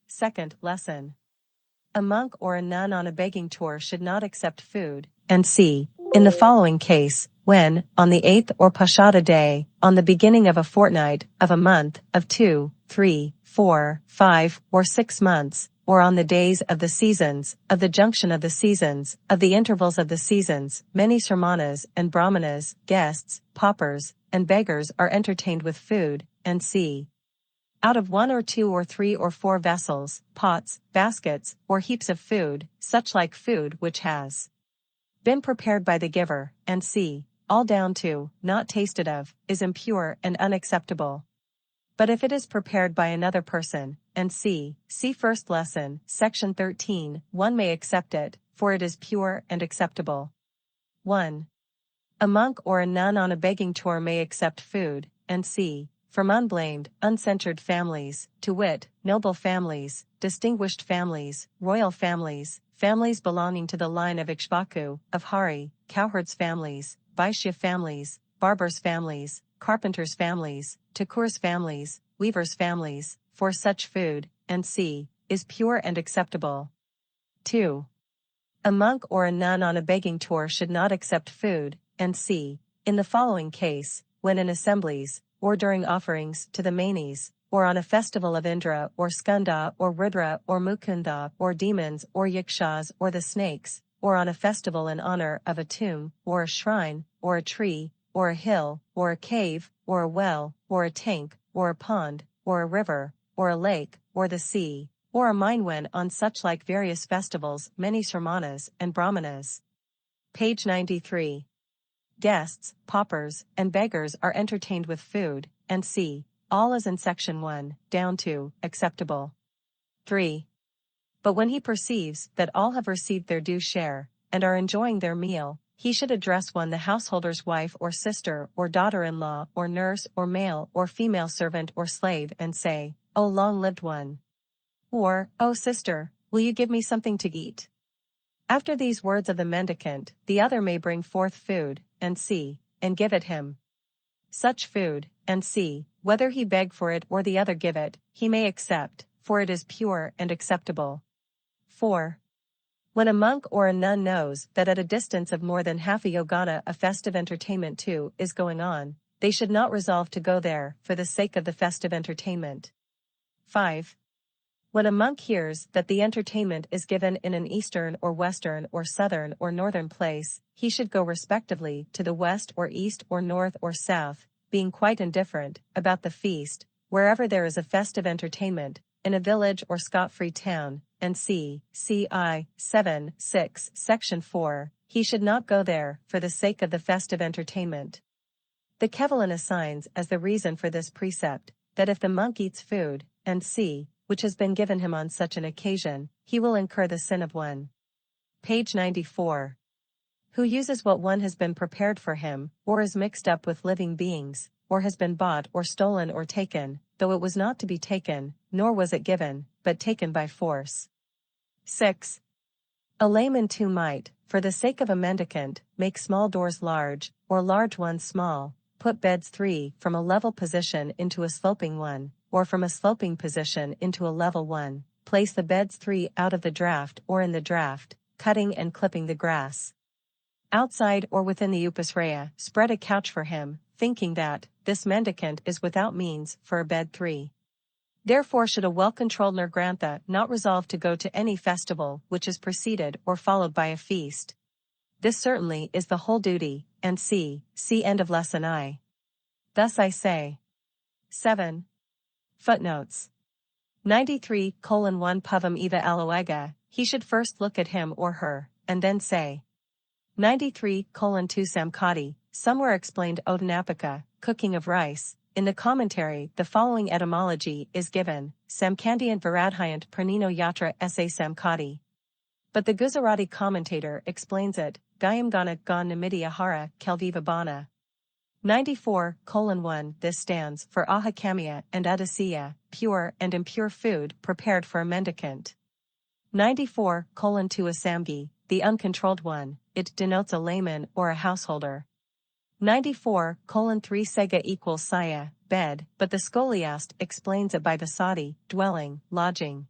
Second lesson. A monk or a nun on a begging tour should not accept food, and c. In the following case, when, on the 8th or Pashada day, on the beginning of a fortnight, of a month, of 2, 3, 4, 5, or 6 months, or on the days of the seasons, of the junction of the seasons, of the intervals of the seasons, many sramanas and brahmanas, guests, paupers, and beggars are entertained with food, and c. Out of 1 or 2 or 3 or 4 vessels, pots, baskets, or heaps of food, such like food which has been prepared by the giver, and c. All down to, not tasted of, is impure and unacceptable. But if it is prepared by another person, and see first lesson, section 13, one may accept it, for it is pure and acceptable. 1. A monk or a nun on a begging tour may accept food, and c. From unblamed, uncensured families, to wit, noble families, distinguished families, royal families, families belonging to the line of Ikshvaku, of Hari, cowherds families, Vaishya families, barbers' families, carpenters' families, Thakurs' families, weavers' families, for such food, and c. is pure and acceptable. 2. A monk or a nun on a begging tour should not accept food, and c. in the following case, when in assemblies, or during offerings to the manis, or on a festival of Indra or Skanda or Rudra or Mukunda or demons or yakshas or the snakes, or on a festival in honor of a tomb, or a shrine, or a tree, or a hill, or a cave, or a well, or a tank, or a pond, or a river, or a lake, or the sea, or a mine when on such like various festivals many sramanas and brahmanas. Page 93. Guests, paupers, and beggars are entertained with food, and c. all as in section 1, down to, acceptable. 3. But when he perceives that all have received their due share, and are enjoying their meal, he should address one the householder's wife or sister or daughter-in-law or nurse or male or female servant or slave and say, O long-lived one! Or, O sister, will you give me something to eat? After these words of the mendicant, the other may bring forth food, and c. and give it him. Such food, and c. whether he beg for it or the other give it, he may accept, for it is pure and acceptable. 4. When a monk or a nun knows that at a distance of more than half a yogana a festive entertainment too is going on, they should not resolve to go there for the sake of the festive entertainment. 5. When a monk hears that the entertainment is given in an eastern or western or southern or northern place, he should go respectively to the west or east or north or south, being quite indifferent about the feast, wherever there is a festive entertainment, in a village or scot-free town, and c. 7, 6, section 4, he should not go there for the sake of the festive entertainment. The Kevalan assigns as the reason for this precept, that if the monk eats food, and c. which has been given him on such an occasion, he will incur the sin of one. Page 94. Who uses what one has been prepared for him, or is mixed up with living beings, or has been bought or stolen or taken, though it was not to be taken, nor was it given, but taken by force. 6. A layman too might, for the sake of a mendicant, make small doors large, or large ones small, put beds 3 from a level position into a sloping one, or from a sloping position into a level one, place the beds 3 out of the draft or in the draft, cutting and clipping the grass. Outside or within the upasraya, spread a couch for him, thinking that this mendicant is without means for a bed 3. Therefore should a well-controlled Nirgrantha not resolve to go to any festival which is preceded or followed by a feast. This certainly is the whole duty, and see end of lesson I. Thus I say. 7. Footnotes. 93:1 Pavam Eva Aloega, he should first look at him or her, and then say. 93:2 Samkati, somewhere explained Odhanapaka, cooking of rice. In the commentary, the following etymology is given, Samkandiant Varadhyant Pranino Yatra sa Samkati. But the Gujarati commentator explains it, Gayamgana Gan Namidiya Hara Kelviva Bana. 94:1 This stands for Ahakamya and Adasiya, pure and impure food prepared for a mendicant. 94:2 Asamgi, the uncontrolled one, it denotes a layman or a householder. 94:3 Sega equals Saya, bed, but the scholiast explains it by the sati, dwelling, lodging.